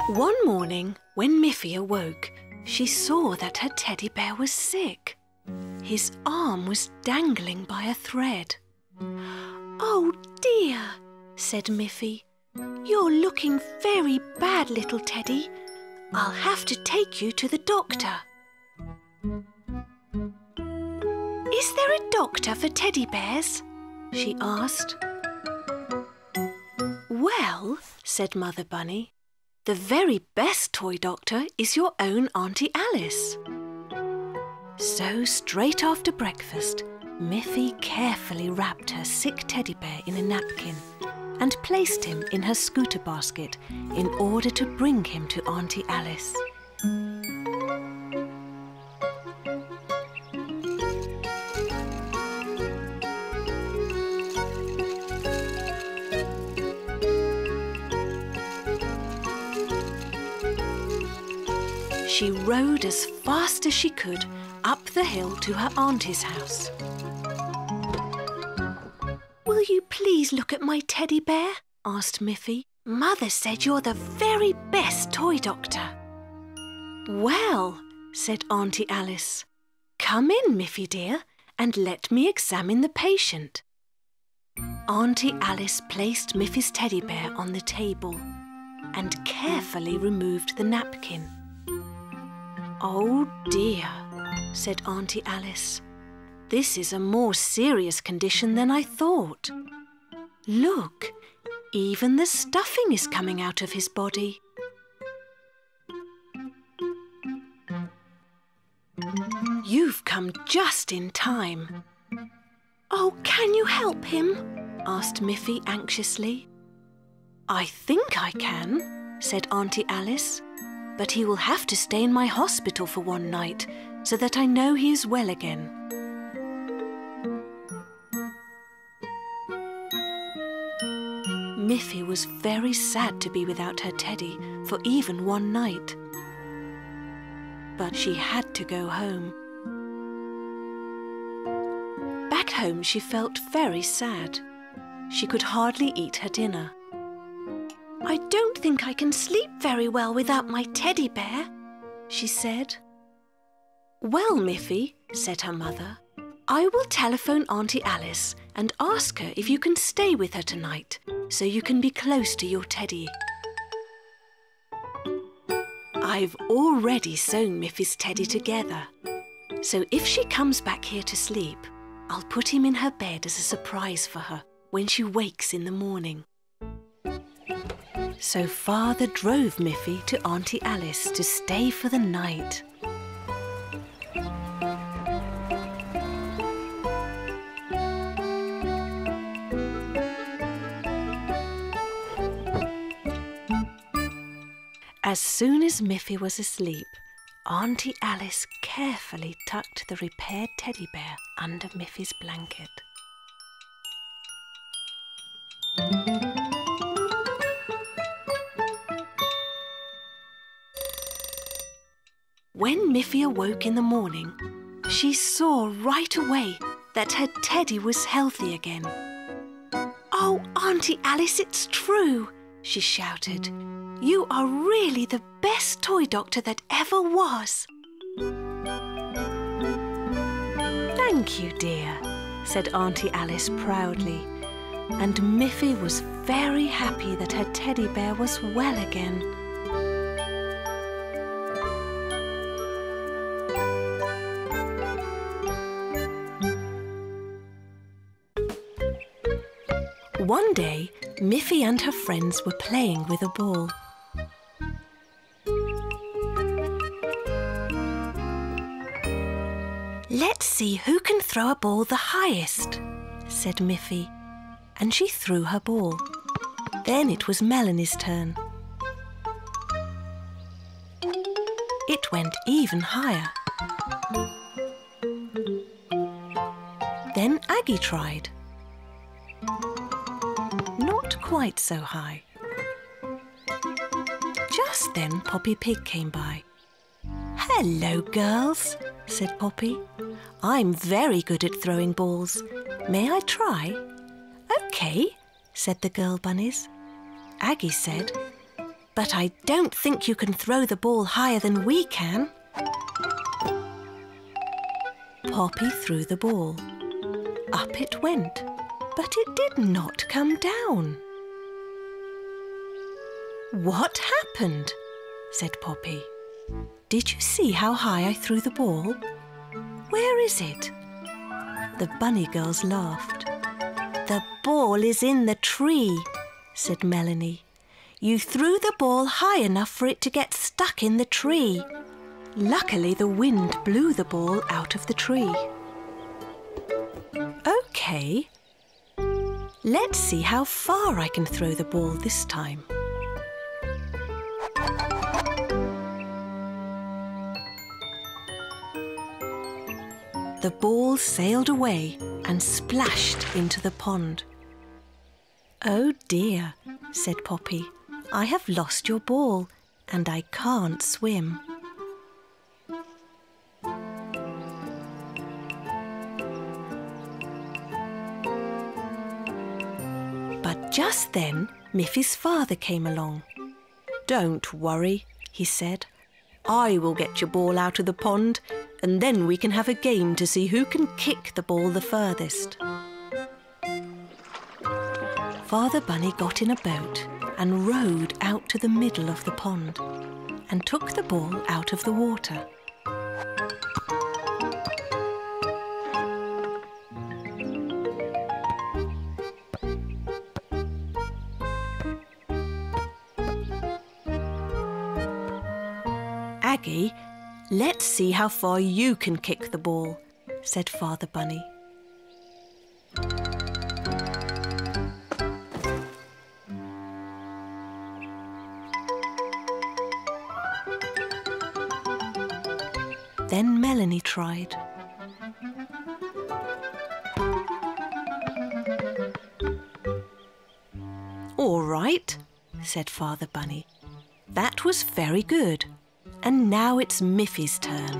One morning, when Miffy awoke, she saw that her teddy bear was sick. His arm was dangling by a thread. "Oh dear," said Miffy. "You're looking very bad, little teddy. I'll have to take you to the doctor." "Is there a doctor for teddy bears?" she asked. "Well," said Mother Bunny, "the very best toy doctor is your own Auntie Alice." So straight after breakfast, Miffy carefully wrapped her sick teddy bear in a napkin and placed him in her scooter basket in order to bring him to Auntie Alice. She rode as fast as she could up the hill to her auntie's house. "Will you please look at my teddy bear?" asked Miffy. "Mother said you're the very best toy doctor." "Well," said Auntie Alice, "come in, Miffy dear, and let me examine the patient." Auntie Alice placed Miffy's teddy bear on the table and carefully removed the napkin. "Oh dear," said Auntie Alice. "This is a more serious condition than I thought. Look, even the stuffing is coming out of his body." "You've come just in time." "Oh, can you help him?" asked Miffy anxiously. "I think I can," said Auntie Alice. "But he will have to stay in my hospital for one night so that I know he is well again." Miffy was very sad to be without her teddy for even one night. But she had to go home. Back home, she felt very sad. She could hardly eat her dinner. "I don't think I can sleep very well without my teddy bear," she said. "Well, Miffy," said her mother, "I will telephone Auntie Alice and ask her if you can stay with her tonight so you can be close to your teddy." "I've already sewn Miffy's teddy together, so if she comes back here to sleep, I'll put him in her bed as a surprise for her when she wakes in the morning." So Father drove Miffy to Auntie Alice to stay for the night. As soon as Miffy was asleep, Auntie Alice carefully tucked the repaired teddy bear under Miffy's blanket. When Miffy awoke in the morning, she saw right away that her teddy was healthy again. "Oh, Auntie Alice, it's true!" she shouted. "You are really the best toy doctor that ever was." "Thank you, dear," said Auntie Alice proudly, and Miffy was very happy that her teddy bear was well again. One day, Miffy and her friends were playing with a ball. "Let's see who can throw a ball the highest," said Miffy, and she threw her ball. Then it was Melanie's turn. It went even higher. Then Aggie tried. Not quite so high. Just then Poppy Pig came by. "Hello, girls," said Poppy. "I'm very good at throwing balls. May I try?" "OK," said the girl bunnies. Aggie said, but I don't think you can throw the ball higher than we can. Poppy threw the ball. Up it went, but it did not come down. "What happened?" said Poppy. "Did you see how high I threw the ball? Where is it?" The bunny girls laughed. "The ball is in the tree," said Melanie. "You threw the ball high enough for it to get stuck in the tree." Luckily, the wind blew the ball out of the tree. OK, let's see how far I can throw the ball this time. The ball sailed away and splashed into the pond. "Oh dear," said Poppy. "I have lost your ball and I can't swim." But just then, Miffy's father came along. "Don't worry," he said. "I will get your ball out of the pond and then we can have a game to see who can kick the ball the furthest." Father Bunny got in a boat and rowed out to the middle of the pond and took the ball out of the water. "Aggie, let's see how far you can kick the ball," said Father Bunny. Then Melanie tried. "All right," said Father Bunny. "That was very good. And now it's Miffy's turn."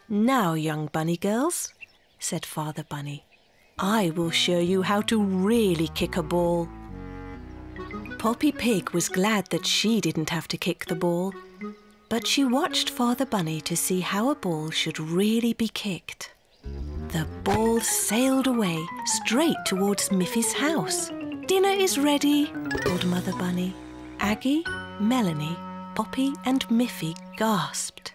"Now, young bunny girls," said Father Bunny, "I will show you how to really kick a ball." Poppy Pig was glad that she didn't have to kick the ball, but she watched Father Bunny to see how a ball should really be kicked. The ball sailed away straight towards Miffy's house. "Dinner is ready," called Mother Bunny. Aggie, Melanie, Poppy and Miffy gasped.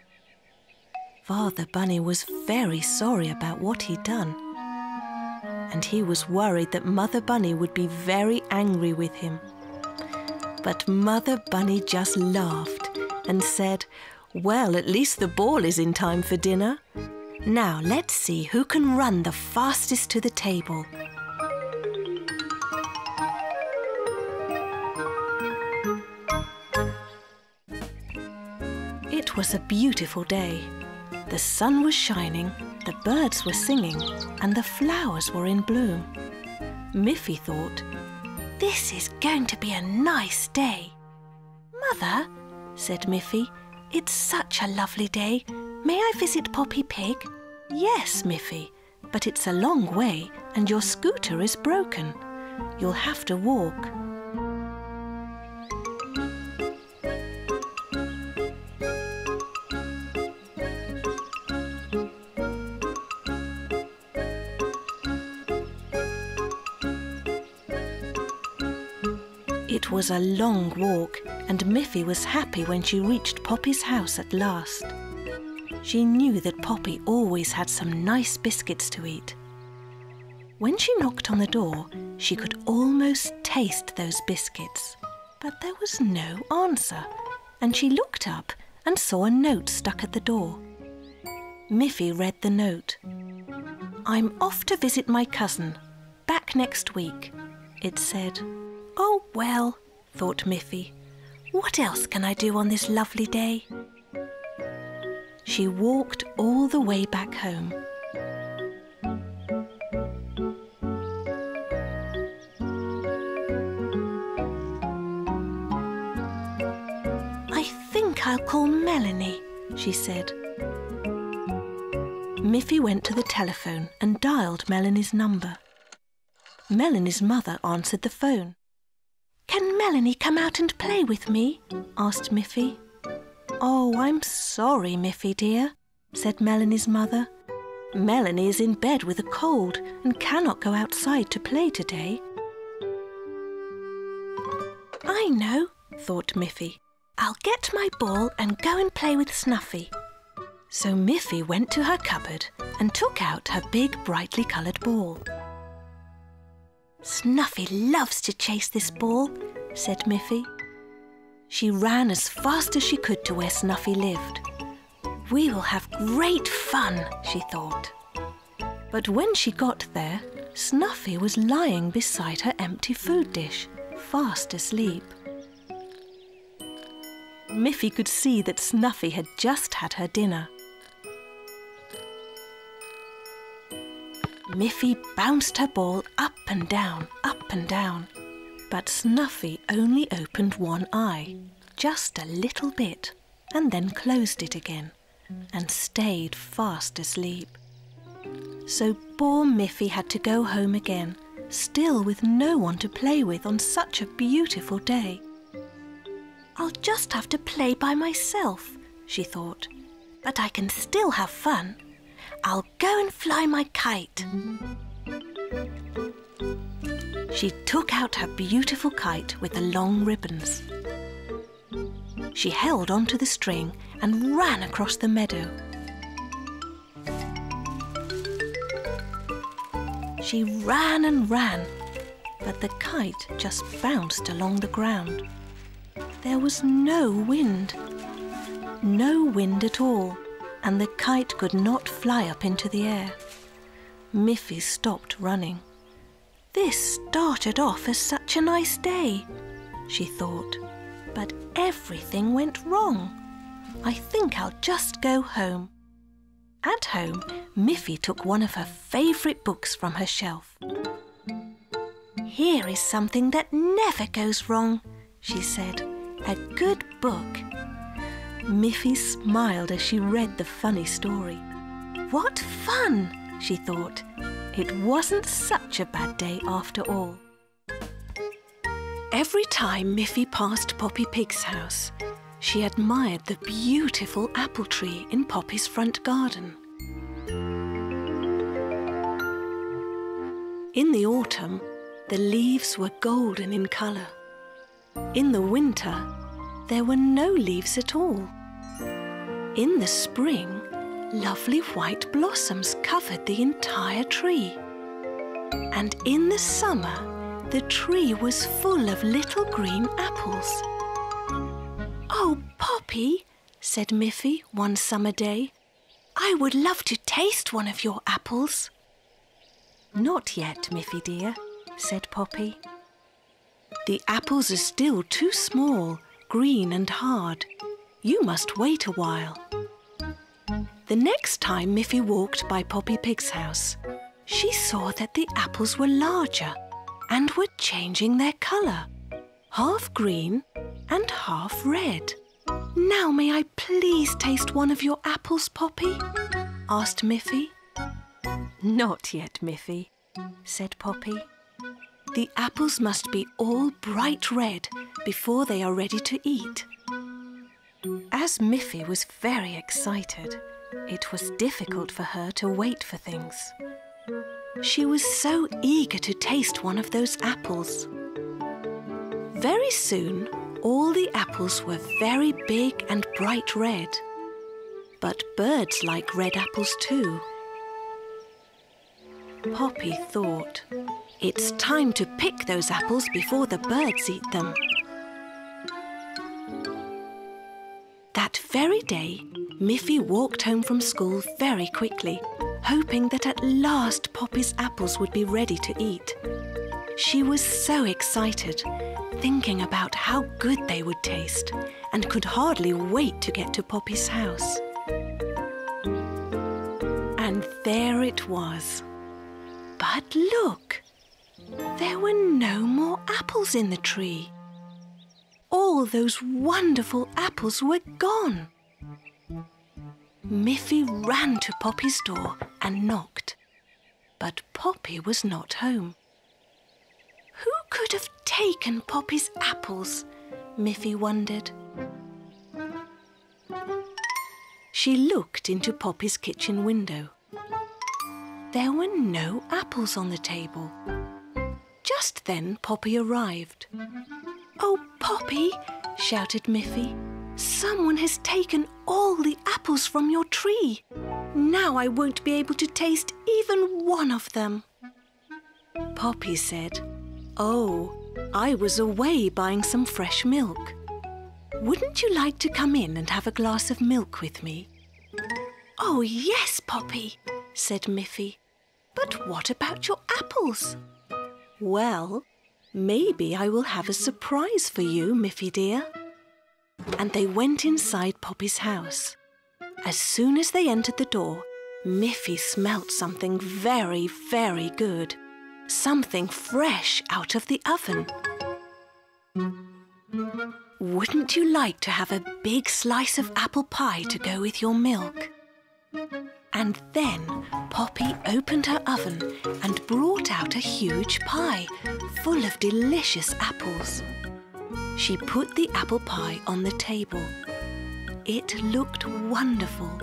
Father Bunny was very sorry about what he'd done, and he was worried that Mother Bunny would be very angry with him. But Mother Bunny just laughed and said, "Well, at least the ball is in time for dinner. Now let's see who can run the fastest to the table." It was a beautiful day. The sun was shining, the birds were singing, and the flowers were in bloom. Miffy thought, "This is going to be a nice day." "Mother," said Miffy, "it's such a lovely day. May I visit Poppy Pig?" "Yes, Miffy, but it's a long way and your scooter is broken. You'll have to walk." It was a long walk, and Miffy was happy when she reached Poppy's house at last. She knew that Poppy always had some nice biscuits to eat. When she knocked on the door, she could almost taste those biscuits, but there was no answer, and she looked up and saw a note stuck at the door. Miffy read the note. "I'm off to visit my cousin. Back next week," it said. "Oh, well," thought Miffy, "what else can I do on this lovely day?" She walked all the way back home. "I think I'll call Melanie," she said. Miffy went to the telephone and dialed Melanie's number. Melanie's mother answered the phone. "Can Melanie come out and play with me?" asked Miffy. "Oh, I'm sorry, Miffy dear," said Melanie's mother. "Melanie is in bed with a cold and cannot go outside to play today." "I know," thought Miffy. "I'll get my ball and go and play with Snuffy." So Miffy went to her cupboard and took out her big brightly coloured ball. "Snuffy loves to chase this ball," said Miffy. She ran as fast as she could to where Snuffy lived. "We will have great fun," she thought. But when she got there, Snuffy was lying beside her empty food dish, fast asleep. Miffy could see that Snuffy had just had her dinner. Miffy bounced her ball up and down, but Snuffy only opened one eye, just a little bit, and then closed it again, and stayed fast asleep. So poor Miffy had to go home again, still with no one to play with on such a beautiful day. "I'll just have to play by myself," she thought, "but I can still have fun. I'll go and fly my kite." She took out her beautiful kite with the long ribbons. She held onto the string and ran across the meadow. She ran and ran, but the kite just bounced along the ground. There was no wind at all, and the kite could not fly up into the air. Miffy stopped running. "This started off as such a nice day," she thought, "but everything went wrong. I think I'll just go home." At home, Miffy took one of her favourite books from her shelf. "Here is something that never goes wrong," she said. "A good book." Miffy smiled as she read the funny story. "What fun!" she thought. It wasn't such a bad day after all. Every time Miffy passed Poppy Pig's house, she admired the beautiful apple tree in Poppy's front garden. In the autumn, the leaves were golden in colour. In the winter, there were no leaves at all. In the spring, lovely white blossoms covered the entire tree. And in the summer, the tree was full of little green apples. "Oh, Poppy," said Miffy one summer day, "I would love to taste one of your apples." "Not yet, Miffy dear," said Poppy. "The apples are still too small, green and hard. You must wait a while." The next time Miffy walked by Poppy Pig's house, she saw that the apples were larger and were changing their colour, half green and half red. "Now may I please taste one of your apples, Poppy?" asked Miffy. "Not yet, Miffy," said Poppy. "The apples must be all bright red before they are ready to eat." As Miffy was very excited, it was difficult for her to wait for things. She was so eager to taste one of those apples. Very soon, all the apples were very big and bright red. But birds like red apples too. Poppy thought, "It's time to pick those apples before the birds eat them." That very day, Miffy walked home from school very quickly, hoping that at last Poppy's apples would be ready to eat. She was so excited, thinking about how good they would taste, and could hardly wait to get to Poppy's house. And there it was. But look! There were no more apples in the tree. All those wonderful apples were gone. Miffy ran to Poppy's door and knocked, but Poppy was not home. could have taken Poppy's apples? Miffy wondered. She looked into Poppy's kitchen window. There were no apples on the table. Just then Poppy arrived. "Oh, Poppy," shouted Miffy, "someone has taken all the apples from your tree. Now I won't be able to taste even one of them." Poppy said, "Oh, I was away buying some fresh milk. Wouldn't you like to come in and have a glass of milk with me?" "Oh, yes, Poppy," said Miffy. "But what about your apples?" "Well, maybe I will have a surprise for you, Miffy dear." And they went inside Poppy's house. As soon as they entered the door, Miffy smelt something very, very good. Something fresh out of the oven. "Wouldn't you like to have a big slice of apple pie to go with your milk?" And then Poppy opened her oven and brought out a huge pie full of delicious apples. She put the apple pie on the table. It looked wonderful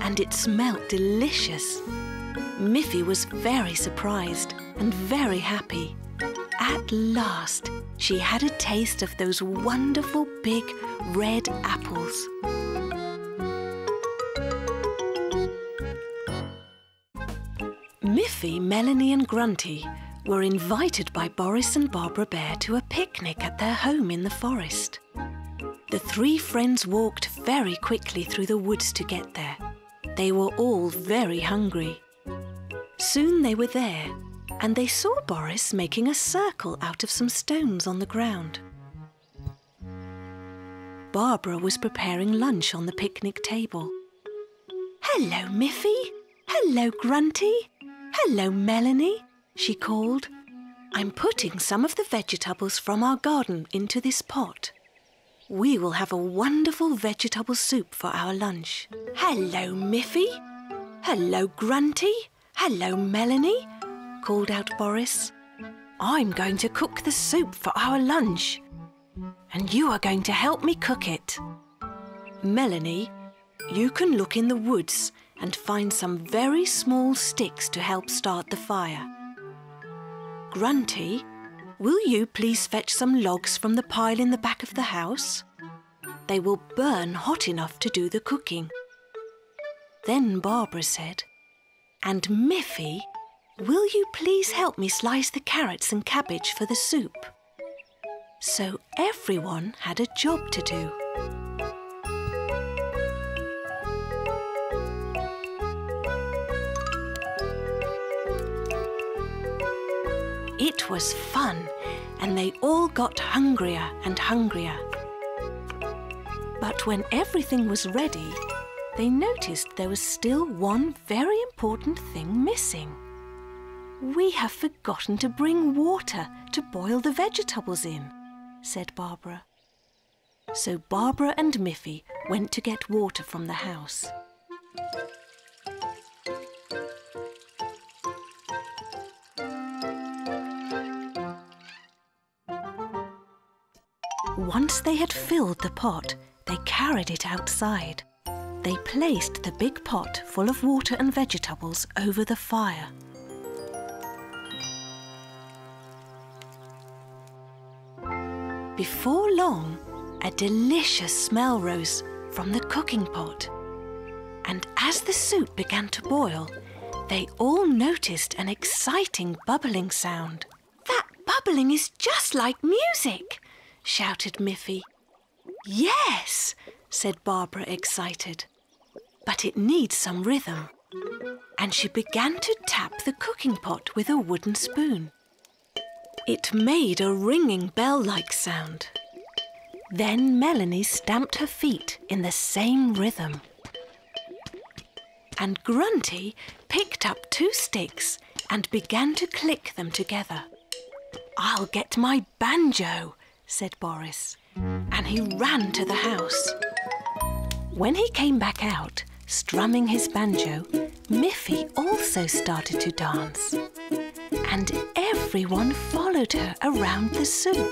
and it smelt delicious. Miffy was very surprised and very happy. At last, she had a taste of those wonderful big red apples. Miffy, Melanie and Grunty were invited by Boris and Barbara Bear to a picnic at their home in the forest. The three friends walked very quickly through the woods to get there. They were all very hungry. Soon they were there, and they saw Boris making a circle out of some stones on the ground. Barbara was preparing lunch on the picnic table. "Hello, Miffy. Hello, Grunty. Hello, Melanie," she called. "I'm putting some of the vegetables from our garden into this pot. We will have a wonderful vegetable soup for our lunch." "Hello, Miffy. Hello, Grunty. Hello, Melanie," called out Boris. "I'm going to cook the soup for our lunch, and you are going to help me cook it. Melanie, you can look in the woods and find some very small sticks to help start the fire. Grunty, will you please fetch some logs from the pile in the back of the house? They will burn hot enough to do the cooking." Then Barbara said, "And Miffy, will you please help me slice the carrots and cabbage for the soup?" So everyone had a job to do. It was fun, and they all got hungrier and hungrier. But when everything was ready, they noticed there was still one very important thing missing. "We have forgotten to bring water to boil the vegetables in," said Barbara. So Barbara and Miffy went to get water from the house. Once they had filled the pot, they carried it outside. They placed the big pot full of water and vegetables over the fire. Before long, a delicious smell rose from the cooking pot. And as the soup began to boil, they all noticed an exciting bubbling sound. "That bubbling is just like music!" shouted Miffy. "Yes," said Barbara, excited. "But it needs some rhythm." And she began to tap the cooking pot with a wooden spoon. It made a ringing bell-like sound. Then Melanie stamped her feet in the same rhythm. And Grunty picked up 2 sticks and began to click them together. "I'll get my banjo," said Boris, and he ran to the house. When he came back out, strumming his banjo, Miffy also started to dance. and everyone followed her around the soup.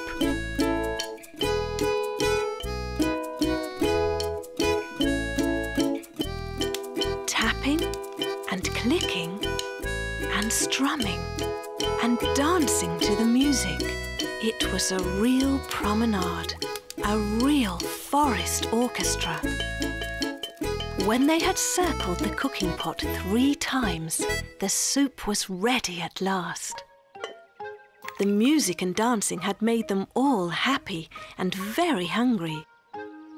Tapping and clicking and strumming and dancing to the music. It was a real promenade, a real forest orchestra. When they had circled the cooking pot 3 times, the soup was ready at last. The music and dancing had made them all happy and very hungry.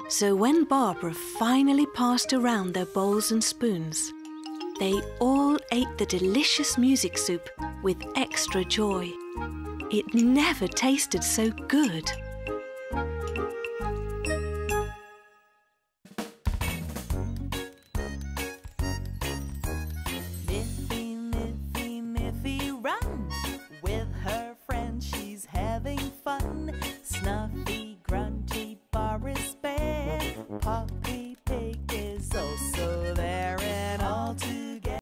So when Barbara finally passed around their bowls and spoons, they all ate the delicious music soup with extra joy. It never tasted so good. Miffy, run! With her friend she's having fun. Snuffy, grunty, Boris Bear, Pop